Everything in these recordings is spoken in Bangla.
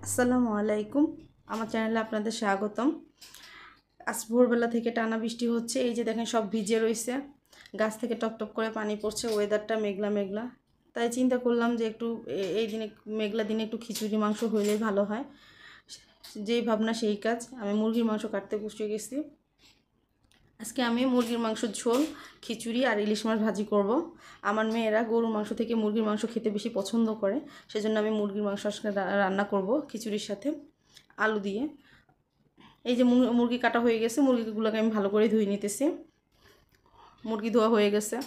আসসালামু আলাইকুম। আমার চ্যানেলে আপনাদের স্বাগতম। আজ ভোরবেলা থেকে টানা বৃষ্টি হচ্ছে, এই যে দেখেন সব ভিজে রয়েছে, গাছ থেকে টপটপ করে পানি পড়ছে, ওয়েদারটা মেঘলা মেঘলা। তাই চিন্তা করলাম যে একটু এই দিনে, মেঘলা দিনে একটু খিচুড়ি মাংস হইলেই ভালো হয়। যেই ভাবনা সেই কাজ, আমি মুরগির মাংস কাটতে বসে গেছি। আজকে আমি মুরগির মাংস ঝোল, খিচুড়ি আর ইলিশ মাছ ভাজি করব। আমার মেয়েরা গরুর মাংস থেকে মুরগির মাংস খেতে বেশি পছন্দ করে, সেজন্য আমি মুরগির মাংস আজকে রান্না করব খিচুড়ির সাথে আলু দিয়ে। এই যে মুরগি কাটা হয়ে গেছে, মুরগিগুলোকে আমি ভালো করে ধুয়ে নিতেছি। মুরগি ধোয়া হয়ে গেছে।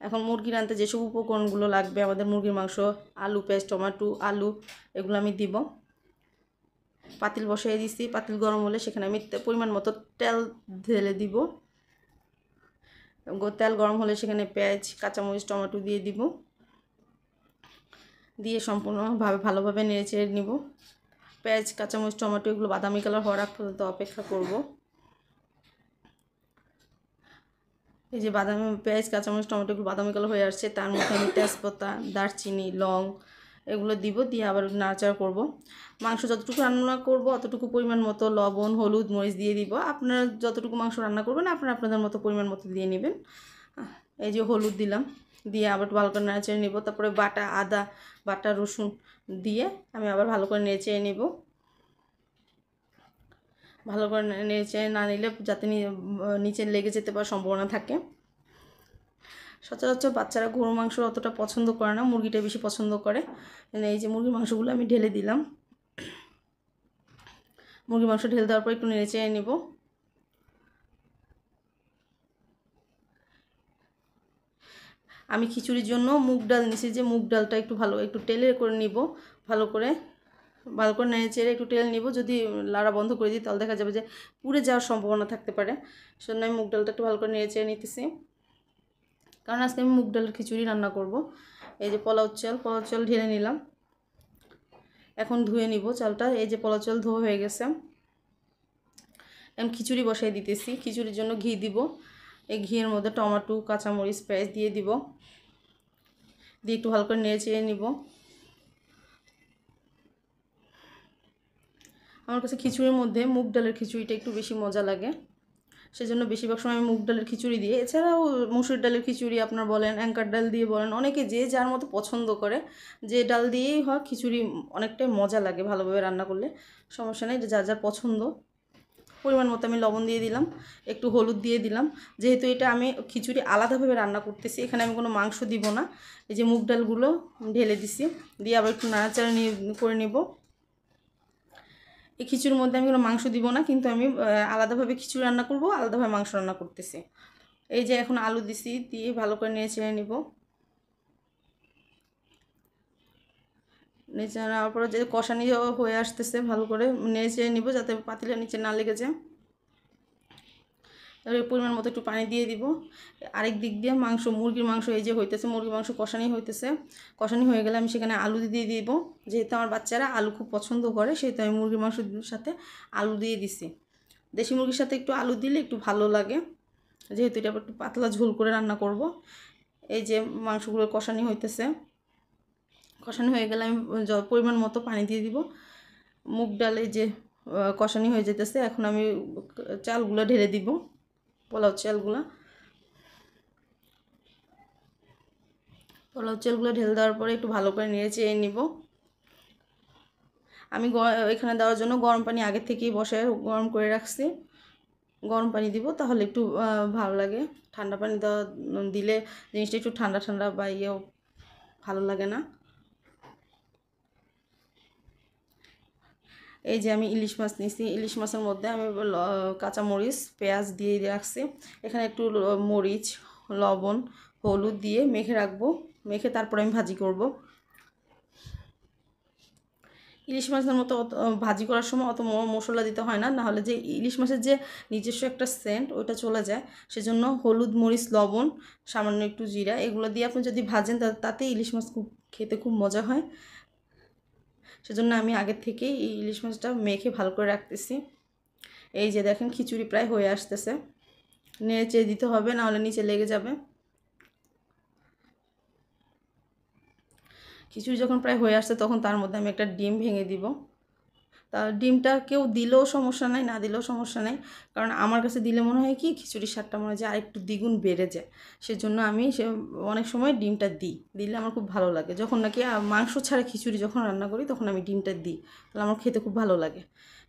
এখন মুরগি রানতে যেসব উপকরণগুলো লাগবে আমাদের মুরগির মাংস, আলু, পেঁয়াজ, টমেটো, আলু, এগুলো আমি দিব। পাতিল বসিয়ে দিছি, পাতিল গরম হলে সেখানে আমি পরিমাণ মতো তেল ঢেলে দিব। তেল গরম হলে সেখানে পেঁয়াজ, কাঁচামরিচ, টমেটো দিয়ে দিব। দিয়ে সম্পূর্ণভাবে ভালোভাবে নেড়েচেড়ে নিব। পেঁয়াজ, কাঁচামরিচ, টমেটো এগুলো বাদামি কালার হওয়ার আগ পর্যন্ত অপেক্ষা করব। এই যে পেঁয়াজ, কাঁচামরিচ, টমেটোগুলো বাদামি কালার হয়ে আসছে, তার মধ্যে আমি তেজপাতা, দারচিনি, লং এগুলো দিব, দিয়ে আবার নাড়াচাড়া করব। মাংস যতটুকু রান্না করব অতটুকু পরিমাণ মতো লবণ, হলুদ, মরিচ দিয়ে দিব। আপনারা যতটুকু মাংস রান্না করবেন আপনারা আপনাদের মতো পরিমাণ মতো দিয়ে নেবেন। এই যে হলুদ দিলাম, দিয়ে আবার ভালো করে নেড়েচেড়ে নিব। তারপরে বাটা আদা, বাটা রসুন দিয়ে আমি আবার ভালো করে নেড়েচেড়ে নিব। ভালো করে নেড়েচেড়ে না নিলে যাতে নিচে লেগে যেতে পারার সম্ভাবনা থাকে। সচরাচর বাচ্চারা গরুর মাংস অতটা পছন্দ করে না, মুরগিটা বেশি পছন্দ করে। এই যে মুরগির মাংসগুলো আমি ঢেলে দিলাম। মুরগির মাংস ঢেলে দেওয়ার পর একটু নেড়েচেড়ে নেব। আমি খিচুড়ির জন্য মুগ ডাল নিছি, যে মুগ ডালটা একটু টেলে করে নিব। ভালো করে নেড়েচেড়ে একটু তেল নিব। যদি লাড়া বন্ধ করে দিই তাহলে দেখা যাবে যে পুড়ে যাওয়ার সম্ভাবনা থাকতে পারে, সেজন্য আমি মুগ ডালটা একটু ভালো করে নেড়েচেড়ে নিতেছি। কারণ আজকে আমি মুগ ডালের খিচুড়ি রান্না করব। এই যে পোলাও চাল ঢেলে নিলাম। এখন ধুয়ে নিব চালটা। এই যে পোলাও চাল ধোয়া হয়ে গেছে। আমি খিচুড়ি বসাই দিতেছি। খিচুড়ির জন্য ঘি দিব। এই ঘিয়ের মধ্যে টমেটো, কাঁচামরিচ, পেঁয়াজ দিয়ে দিব। দিয়ে একটু ভালো করে নেড়ে চেড়ে নিব। আমার কাছে খিচুড়ির মধ্যে মুগ ডালের খিচুড়িটা একটু বেশি মজা লাগে, সেজন্য বেশিরভাগ সময় আমি মুগ ডালের খিচুড়ি দিয়ে, এছাড়াও মসুর ডালের খিচুড়ি আপনার বলেন, অ্যাঙ্কার ডাল দিয়ে বলেন, অনেকে যে যার মতো পছন্দ করে, যে ডাল দিয়েই হয় খিচুড়ি অনেকটাই মজা লাগে ভালোভাবে রান্না করলে। সমস্যা নেই, যার যার পছন্দ। পরিমাণ মতো আমি লবণ দিয়ে দিলাম, একটু হলুদ দিয়ে দিলাম। যেহেতু এটা আমি খিচুড়ি আলাদাভাবে রান্না করতেছি, এখানে আমি কোনো মাংস দিব না। এই যে মুগ ডালগুলো ঢেলে দিছি, দিয়ে আবার একটু নাড়াচাড়া করে নিব। এই খিচুড়ির মধ্যে আমি কোনো মাংস দিব না, কিন্তু আমি আলাদাভাবে খিচুড়ি রান্না করব, আলাদাভাবে মাংস রান্না করতেছি। এই যে এখন আলু দিছি, দিয়ে ভালো করে নেড়ে চেড়ে নিব। নেড়ে নেওয়ার পরে যে কষানি হয়ে আসতেছে, ভালো করে নেড়ে চেড়ে নিব যাতে পাতিলা নিচে না লেগে যায়। তারপরে পরিমাণ মতো একটু পানি দিয়ে দিব। আরেক দিক দিয়ে মুরগির মাংস এই যে হইতেছে, মুরগির মাংস কষানি হইতেছে। কষানি হয়ে গেলে আমি সেখানে আলু দিয়ে দিব। যেহেতু আমার বাচ্চারা আলু খুব পছন্দ করে, সেহেতু আমি মুরগির মাংসের সাথে আলু দিয়ে দিছি। দেশি মুরগির সাথে একটু আলু দিলে একটু ভালো লাগে, যেহেতু এটা একটু পাতলা ঝোল করে রান্না করব। এই যে মাংসগুলো কষানি হইতেছে, কষানি হয়ে গেলে আমি পরিমাণ মতো পানি দিয়ে দিব। মুগ ডালে যে কষানি হয়ে যেতেছে, এখন আমি চালগুলো ঢেলে দিব, পোলাও চালগুলো ঢেলে দেওয়ার পরে একটু ভালো করে নেড়ে চেড়ে নিব। আমি এখানে দেওয়ার জন্য গরম পানি আগে থেকেই বসায় গরম করে রাখছি। গরম পানি দিব, তাহলে একটু ভালো লাগে। ঠান্ডা পানি দিলে জিনিসটা একটু ঠান্ডা ঠান্ডা বা ভালো লাগে না। এই যে আমি ইলিশ মাছ নিয়েছি, ইলিশ মাছের মধ্যে আমি কাঁচামরিচ, পেঁয়াজ দিয়ে রাখছি। এখানে একটু মরিচ, লবণ, হলুদ দিয়ে মেখে রাখবো। মেখে তারপরে আমি ভাজি করব। ইলিশ মাছের মতো ভাজি করার সময় অত মশলা দিতে হয় না, নাহলে যে ইলিশ মাছের যে নিজস্ব একটা সেন্ট ওইটা চলে যায়। সেজন্য হলুদ, মরিচ, লবণ, সামান্য একটু জিরা এগুলো দিয়ে আপনি যদি ভাজেন তাতে ইলিশ মাছ খেতে খুব মজা হয়। সেজন্য আমি আগের থেকেই এই ইলিশ মাছটা মেখে ভালো করে রাখতেছি। এই যে দেখেন খিচুড়ি প্রায় হয়ে আসতেছে, নেড়ে চেড়ে দিতে হবে, নাহলে নিচে লেগে যাবে। খিচুড়ি যখন প্রায় হয়ে আসছে তখন তার মধ্যে আমি একটা ডিম ভেঙে দিব। তা ডিমটা কেউ দিলেও সমস্যা নাই, না দিলেও সমস্যা নেই, কারণ আমার কাছে দিলে মনে হয় কি খিচুড়ির স্বাদটা মনে হয় যে আরেকটু দ্বিগুণ বেড়ে যায়। সেজন্য আমি অনেক সময় ডিমটা দিলে আমার খুব ভালো লাগে। যখন নাকি মাংস ছাড়া খিচুড়ি যখন রান্না করি তখন আমি ডিমটা দিই, তাহলে আমার খেতে খুব ভালো লাগে।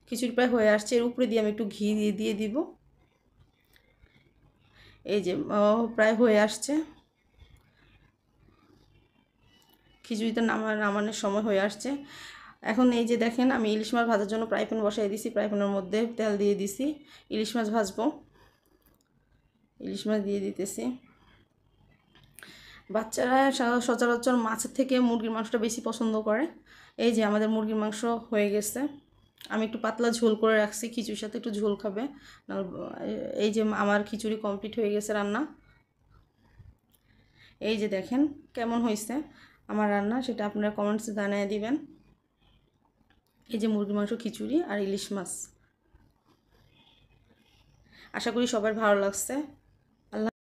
খিচুড়ি প্রায় হয়ে আসছে, এর উপরে দিয়ে আমি একটু ঘি দিয়ে দিব। এই যে প্রায় হয়ে আসছে, খিচুড়িটা নামানোর সময় হয়ে আসছে। এখন এই যে দেখেন আমি ইলিশ মাছ ভাজার জন্য ফ্রাই প্যান বসাই দিছি, ফ্রাই প্যানের মধ্যে তেল দিয়ে দিছি, ইলিশ মাছ ভাজবো। ইলিশ মাছ দিয়ে দিতেছি। বাচ্চারা সচরাচর মাছের থেকে মুরগির মাংসটা বেশি পছন্দ করে। এই যে আমাদের মুরগির মাংস হয়ে গেছে, আমি একটু পাতলা ঝোল করে রাখছি, খিচুড়ির সাথে একটু ঝোল খাবে। এই যে আমার খিচুড়ি কমপ্লিট হয়ে গেছে রান্না। এই যে দেখেন কেমন হয়েছে আমার রান্না, সেটা আপনারা কমেন্টসে জানিয়ে দিবেন। এই যে মুরগির মাংস, খিচুড়ি আর ইলিশ মাছ, আশা করি সবার ভালো লাগছে।